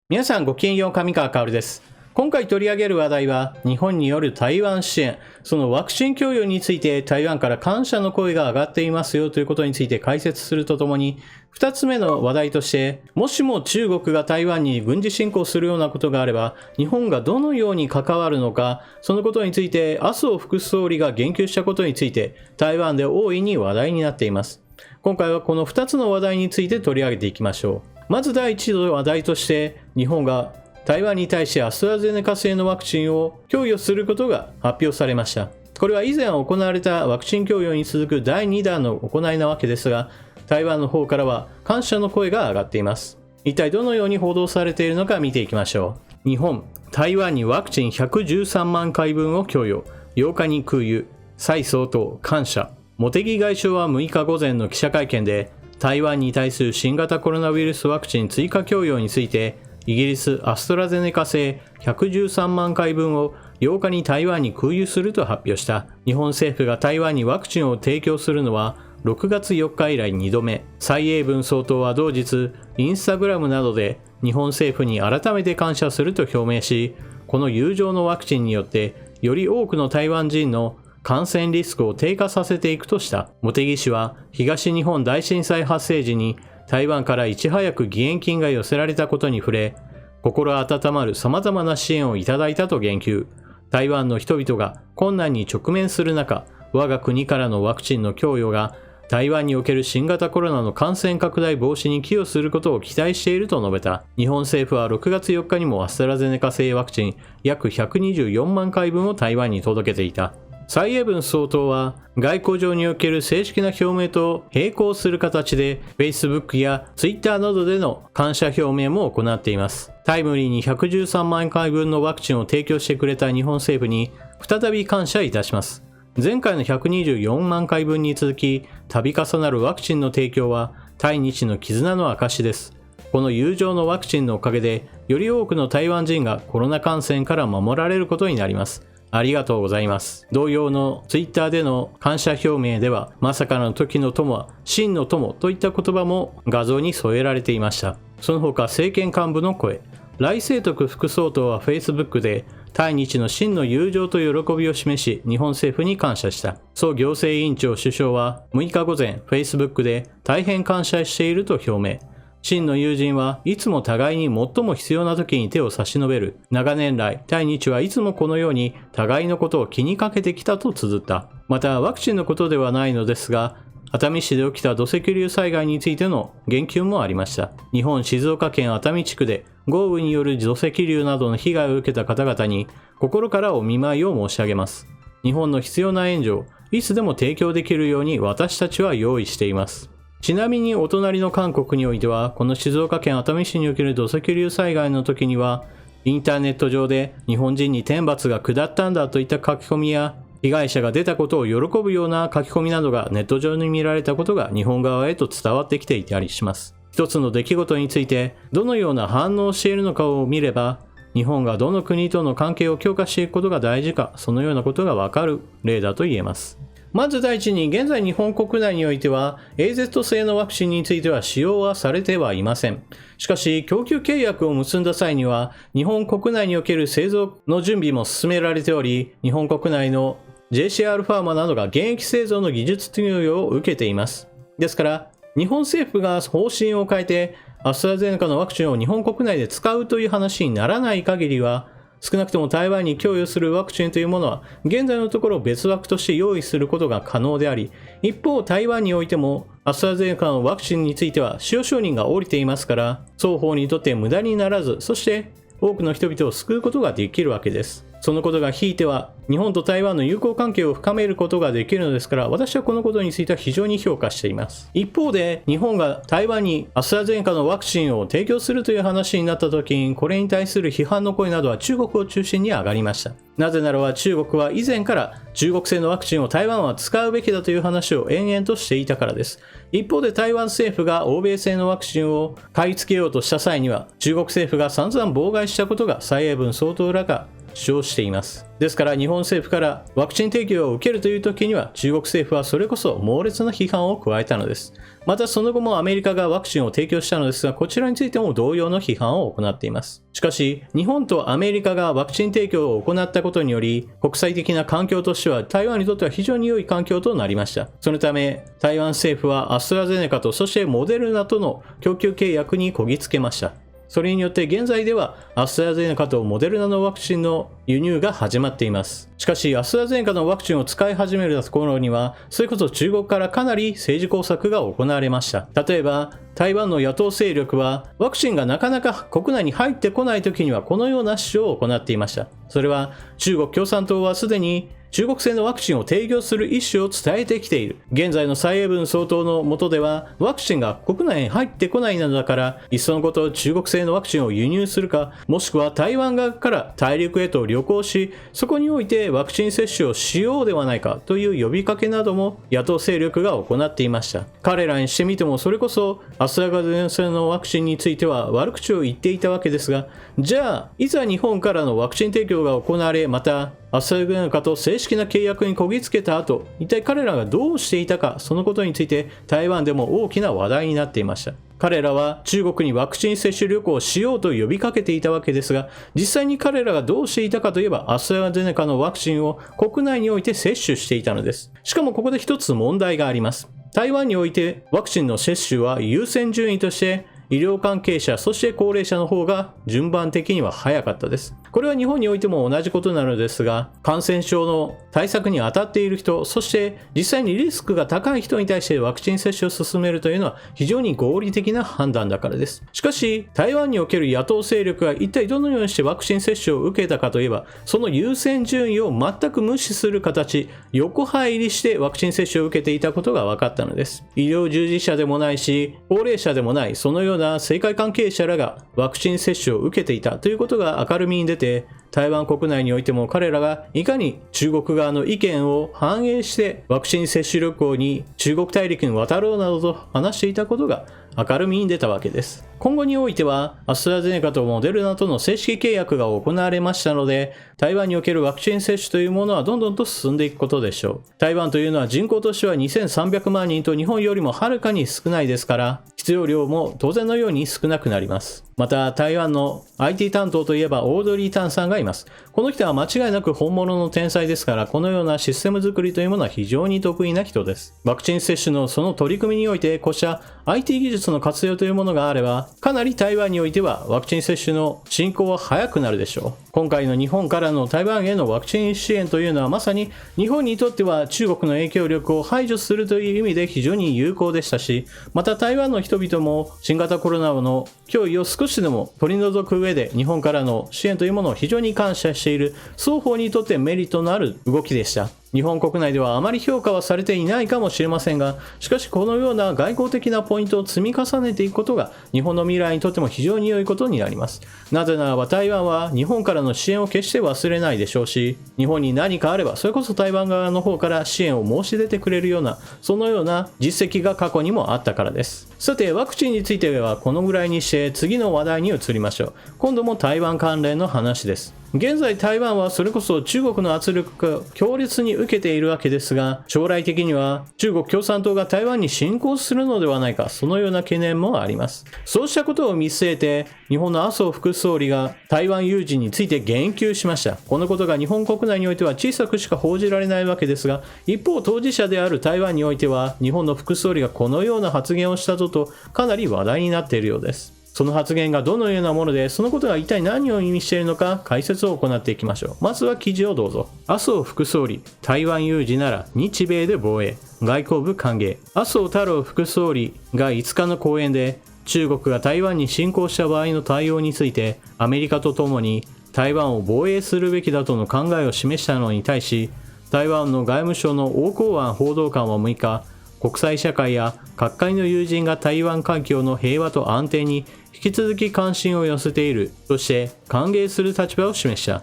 皆さんごきげんよう、上川薫です。今回取り上げる話題は、日本による台湾支援、そのワクチン供与について台湾から感謝の声が上がっていますよということについて解説するとともに、2つ目の話題として、もしも中国が台湾に軍事侵攻するようなことがあれば、日本がどのように関わるのか、そのことについて麻生副総理が言及したことについて、台湾で大いに話題になっています。今回はこの2つの話題について取り上げていきましょう。まず第一の話題として、日本が台湾に対してアストラゼネカ製のワクチンを供与することが発表されました。これは以前行われたワクチン供与に続く第2弾の行いなわけですが、台湾の方からは感謝の声が上がっています。一体どのように報道されているのか見ていきましょう。日本、台湾にワクチン113万回分を供与。8日に空輸。蔡総統感謝。茂木外相は6日午前の記者会見で、台湾に対する新型コロナウイルスワクチン追加供与について、イギリスアストラゼネカ製113万回分を8日に台湾に空輸すると発表した。日本政府が台湾にワクチンを提供するのは6月4日以来2度目。蔡英文総統は同日、インスタグラムなどで日本政府に改めて感謝すると表明し、この友情のワクチンによってより多くの台湾人の感染リスクを低下させていくとした。茂木氏は東日本大震災発生時に台湾からいち早く義援金が寄せられたことに触れ、心温まる様々な支援をいただいたと言及。台湾の人々が困難に直面する中、我が国からのワクチンの供与が台湾における新型コロナの感染拡大防止に寄与することを期待していると述べた。日本政府は6月4日にもアストラゼネカ製ワクチン約124万回分を台湾に届けていた。蔡英文総統は外交上における正式な表明と並行する形で Facebook や Twitter などでの感謝表明も行っています。タイムリーに113万回分のワクチンを提供してくれた日本政府に再び感謝いたします。前回の124万回分に続き、度重なるワクチンの提供は対日の絆の証です。この友情のワクチンのおかげで、より多くの台湾人がコロナ感染から守られることになります。ありがとうございます。同様のツイッターでの感謝表明では、まさかの時の友は真の友といった言葉も画像に添えられていました。その他政権幹部の声。頼清徳副総統は Facebook で対日の真の友情と喜びを示し、日本政府に感謝した。総行政委員長首相は6日午前 Facebook で大変感謝していると表明。真の友人はいつも互いに最も必要な時に手を差し伸べる。長年来、対日はいつもこのように互いのことを気にかけてきたと綴った。また、ワクチンのことではないのですが、熱海市で起きた土石流災害についての言及もありました。日本静岡県熱海地区で豪雨による土石流などの被害を受けた方々に心からお見舞いを申し上げます。日本の必要な援助をいつでも提供できるように私たちは用意しています。ちなみにお隣の韓国においては、この静岡県熱海市における土石流災害の時には、インターネット上で日本人に天罰が下ったんだといった書き込みや、被害者が出たことを喜ぶような書き込みなどがネット上に見られたことが日本側へと伝わってきていたりします。一つの出来事についてどのような反応をしているのかを見れば、日本がどの国との関係を強化していくことが大事か、そのようなことがわかる例だと言えます。まず第一に、現在日本国内においては AZ 製のワクチンについては使用はされてはいません。しかし、供給契約を結んだ際には、日本国内における製造の準備も進められており、日本国内の JCR ファーマなどが現役製造の技術投与を受けています。ですから、日本政府が方針を変えて、アストラゼネカのワクチンを日本国内で使うという話にならない限りは、少なくとも台湾に供与するワクチンというものは現在のところ別枠として用意することが可能であり、一方台湾においてもアストラゼネカのワクチンについては使用承認が下りていますから、双方にとって無駄にならず、そして多くの人々を救うことができるわけです。そのことがひいては日本と台湾の友好関係を深めることができるのですから、私はこのことについては非常に評価しています。一方で、日本が台湾にアストラゼネカのワクチンを提供するという話になった時に、これに対する批判の声などは中国を中心に上がりました。なぜならば中国は以前から中国製のワクチンを台湾は使うべきだという話を延々としていたからです。一方で台湾政府が欧米製のワクチンを買い付けようとした際には、中国政府が散々妨害したことが蔡英文総統らが主張しています。ですから日本政府からワクチン提供を受けるという時には中国政府はそれこそ猛烈な批判を加えたのです。またその後もアメリカがワクチンを提供したのですが、こちらについても同様の批判を行っています。しかし日本とアメリカがワクチン提供を行ったことにより、国際的な環境としては台湾にとっては非常に良い環境となりました。そのため台湾政府はアストラゼネカとそしてモデルナとの供給契約にこぎつけました。それによって現在ではアストラゼネカとモデルナのワクチンの輸入が始まっています。しかしアストラゼネカのワクチンを使い始める頃にはそれこそ中国からかなり政治工作が行われました。例えば台湾の野党勢力はワクチンがなかなか国内に入ってこない時にはこのような主張を行っていました。それは中国共産党はすでに中国製のワクチンを提供する意思を伝えてきている。現在の蔡英文総統の下ではワクチンが国内に入ってこないのだから、いっそのこと中国製のワクチンを輸入するか、もしくは台湾側から大陸へと旅行し、そこにおいてワクチン接種をしようではないかという呼びかけなども野党勢力が行っていました。彼らにしてみてもそれこそアストラゼネカのワクチンについては悪口を言っていたわけですが、じゃあいざ日本からのワクチン提供が行われ、またアストラゼネカと正式な契約にこぎつけた後、一体彼らがどうしていたか、そのことについて台湾でも大きな話題になっていました。彼らは中国にワクチン接種旅行をしようと呼びかけていたわけですが、実際に彼らがどうしていたかといえばアストラゼネカのワクチンを国内において接種していたのです。しかもここで一つ問題があります。台湾においてワクチンの接種は優先順位として医療関係者、そして高齢者の方が順番的には早かったです。これは日本においても同じことなのですが、感染症の対策に当たっている人、そして実際にリスクが高い人に対してワクチン接種を進めるというのは非常に合理的な判断だからです。しかし、台湾における野党勢力が一体どのようにしてワクチン接種を受けたかといえば、その優先順位を全く無視する形、横入りしてワクチン接種を受けていたことが分かったのです。医療従事者でもないし、高齢者でもない、そのような政界関係者らがワクチン接種を受けていたということが明るみに出て、台湾国内においても彼らがいかに中国側の意見を反映してワクチン接種旅行に中国大陸に渡ろうなどと話していたことが明るみに出たわけです。今後においてはアストラゼネカとモデルナとの正式契約が行われましたので、台湾におけるワクチン接種というものはどんどんと進んでいくことでしょう。台湾というのは人口としては2300万人と日本よりもはるかに少ないですから、必要量も当然のように少なくなります。また台湾の IT 担当といえばオードリー・タンさんがいます。この人は間違いなく本物の天才ですから、このようなシステム作りというものは非常に得意な人です。ワクチン接種のその取り組みにおいてこうした IT 技術の活用というものがあれば、かなり台湾においてはワクチン接種の進行は早くなるでしょう。今回の日本からの台湾へのワクチン支援というのはまさに日本にとっては中国の影響力を排除するという意味で非常に有効でしたし、また台湾の人々も新型コロナの脅威を少しでも取り除く上で日本からの支援というものを非常に感謝している、双方にとってメリットのある動きでした。日本国内ではあまり評価はされていないかもしれませんが、しかしこのような外交的なポイントを積み重ねていくことが日本の未来にとっても非常に良いことになります。なぜならば台湾は日本からの支援を決して忘れないでしょうし、日本に何かあればそれこそ台湾側の方から支援を申し出てくれるような、そのような実績が過去にもあったからです。さてワクチンについてはこのぐらいにして次の話題に移りましょう。今度も台湾関連の話です。現在台湾はそれこそ中国の圧力を強烈に受けているわけですが、将来的には中国共産党が台湾に侵攻するのではないか、そのような懸念もあります。そうしたことを見据えて日本の麻生副総理が台湾有事について言及しました。このことが日本国内においては小さくしか報じられないわけですが、一方当事者である台湾においては日本の副総理がこのような発言をしたぞとかなり話題になっているようです。その発言がどのようなもので、そのことが一体何を意味しているのか解説を行っていきましょう。まずは記事をどうぞ。麻生副総理、台湾有事なら日米で防衛、外交部歓迎。麻生太郎副総理が5日の講演で、中国が台湾に侵攻した場合の対応について、アメリカとともに台湾を防衛するべきだとの考えを示したのに対し、台湾の外務省の王光安報道官は6日、国際社会や各界の友人が台湾海峡の平和と安定に引き続き関心を寄せているとして歓迎する立場を示した。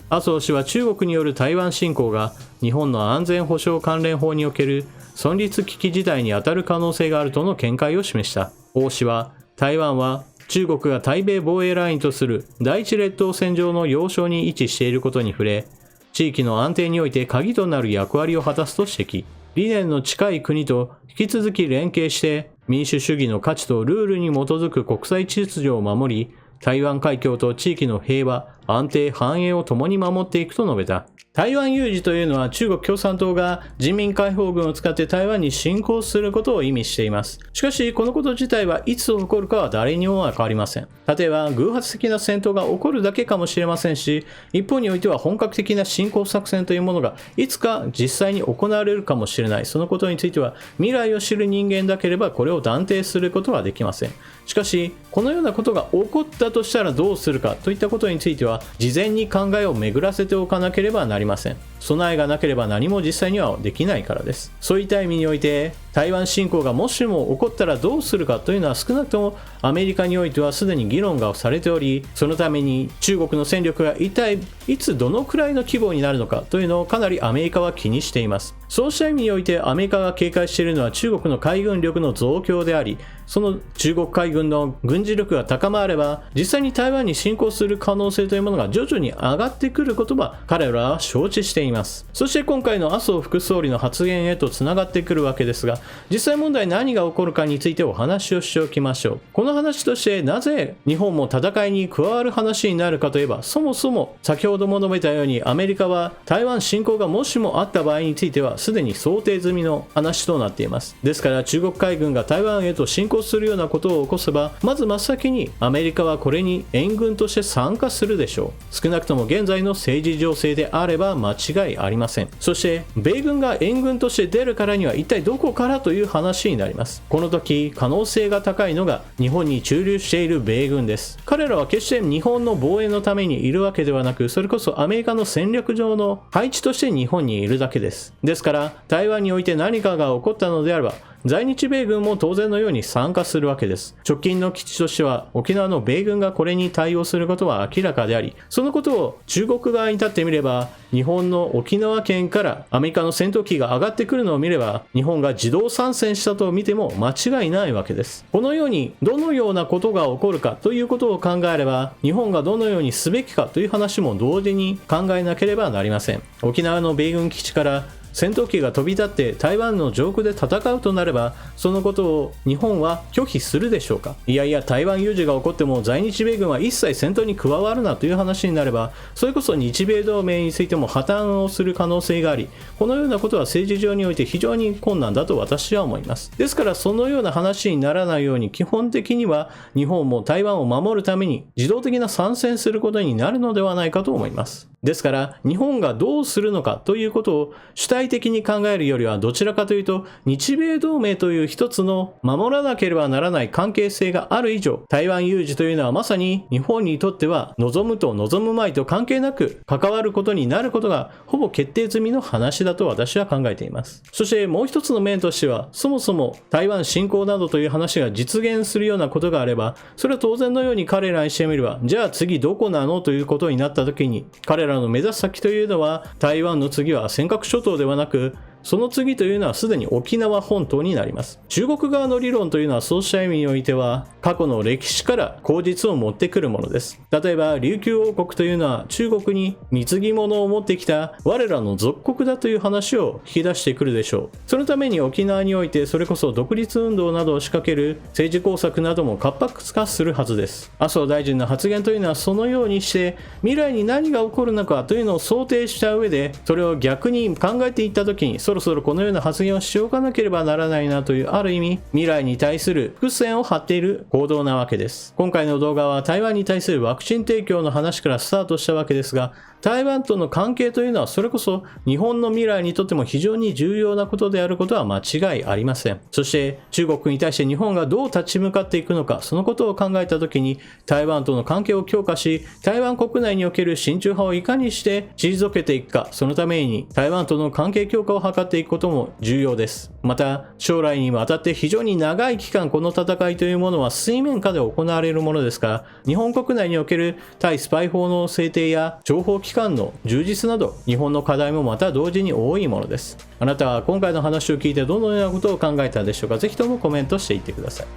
麻生氏は中国による台湾侵攻が日本の安全保障関連法における存立危機事態に当たる可能性があるとの見解を示した。王氏は台湾は中国が対米防衛ラインとする第一列島線上の要衝に位置していることに触れ、地域の安定において鍵となる役割を果たすと指摘。理念の近い国と引き続き連携して民主主義の価値とルールに基づく国際秩序を守り、台湾海峡と地域の平和、安定、繁栄を共に守っていくと述べた。台湾有事というのは中国共産党が人民解放軍を使って台湾に侵攻することを意味しています。しかしこのこと自体はいつ起こるかは誰にもわかりません。例えば偶発的な戦闘が起こるだけかもしれませんし、一方においては本格的な侵攻作戦というものがいつか実際に行われるかもしれない。そのことについては未来を知る人間だければこれを断定することはできません。しかしこのようなことが起こったとしたらどうするかといったことについては事前に考えを巡らせておかなければなりません。備えがなければ何も実際にはできないからです。そういった意味において台湾侵攻がもしも起こったらどうするかというのは少なくともアメリカにおいてはすでに議論がされており、そのために中国の戦力が一体いつどのくらいの規模になるのかというのをかなりアメリカは気にしています。そうした意味においてアメリカが警戒しているのは中国の海軍力の増強であり、その中国海軍の軍事力が高まれば実際に台湾に侵攻する可能性というものが徐々に上がってくることは彼らは承知しています。そして今回の麻生副総理の発言へとつながってくるわけですが、実際問題何が起こるかについてお話をしておきましょう。この話としてなぜ日本も戦いに加わる話になるかといえば、そもそも先ほども述べたようにアメリカは台湾侵攻がもしもあった場合についてはすでに想定済みの話となっています。ですから中国海軍が台湾へと侵攻するようなことを起こせば、まず真っ先にアメリカはこれに援軍として参加するでしょう。少なくとも現在の政治情勢であれば間違いありません。そして米軍が援軍として出るからには一体どこからという話になります。この時可能性が高いのが日本に駐留している米軍です。彼らは決して日本の防衛のためにいるわけではなく、それこそアメリカの戦略上の配置として日本にいるだけです。ですから台湾において何かが起こったのであれば在日米軍も当然のように参加するわけです。直近の基地としては沖縄の米軍がこれに対応することは明らかであり、そのことを中国側に立ってみれば、日本の沖縄県からアメリカの戦闘機が上がってくるのを見れば、日本が自動参戦したと見ても間違いないわけです。このようにどのようなことが起こるかということを考えれば、日本がどのようにすべきかという話も同時に考えなければなりません。沖縄の米軍基地から戦闘機が飛び立って台湾の上空で戦うとなれば、そのことを日本は拒否するでしょうか。いやいや台湾有事が起こっても在日米軍は一切戦闘に加わるなという話になれば、それこそ日米同盟についても破綻をする可能性があり、このようなことは政治上において非常に困難だと私は思います。ですからそのような話にならないように、基本的には日本も台湾を守るために自動的な参戦することになるのではないかと思います。ですから日本がどうするのかということを主体的に考えるよりは、どちらかというと日米同盟という一つの守らなければならない関係性がある以上、台湾有事というのはまさに日本にとっては望むと望むまいと関係なく関わることになることがほぼ決定済みの話だと私は考えています。そしてもう一つの面としては、そもそも台湾侵攻などという話が実現するようなことがあれば、それは当然のように彼らにしてみれば、じゃあ次どこなのということになった時に、彼らの目指す先というのは台湾の次は尖閣諸島ではなく、その次というのはすでに沖縄本島になります。中国側の理論というのはそうした意味においては過去の歴史から口実を持ってくるものです。例えば琉球王国というのは中国に貢ぎ物を持ってきた我らの属国だという話を引き出してくるでしょう。そのために沖縄においてそれこそ独立運動などを仕掛ける政治工作なども活発化するはずです。麻生大臣の発言というのはそのようにして未来に何が起こるのかというのを想定した上で、それを逆に考えていった時にそろそろこのような発言をしておかなければならないなという、ある意味未来に対する伏線を張っている行動なわけです。今回の動画は台湾に対するワクチン提供の話からスタートしたわけですが、台湾との関係というのはそれこそ日本の未来にとっても非常に重要なことであることは間違いありません。そして中国に対して日本がどう立ち向かっていくのか、そのことを考えたときに台湾との関係を強化し、台湾国内における親中派をいかにして退けていくか、そのために台湾との関係強化を図っていくことも重要です。また将来にわたって非常に長い期間この戦いというものは水面下で行われるものですから、日本国内における対スパイ法の制定や情報機関の充実など日本の課題もまた同時に多いものです。あなたは今回の話を聞いてどのようなことを考えたでしょうか。ぜひともコメントしていってください。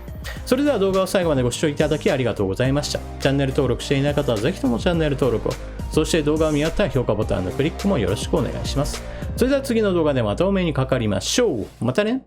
それでは動画を最後までご視聴いただきありがとうございました。チャンネル登録していない方はぜひともチャンネル登録を、そして動画を見終わったら評価ボタンのクリックもよろしくお願いします。それでは次の動画でまたお目にかかりましょう。またね。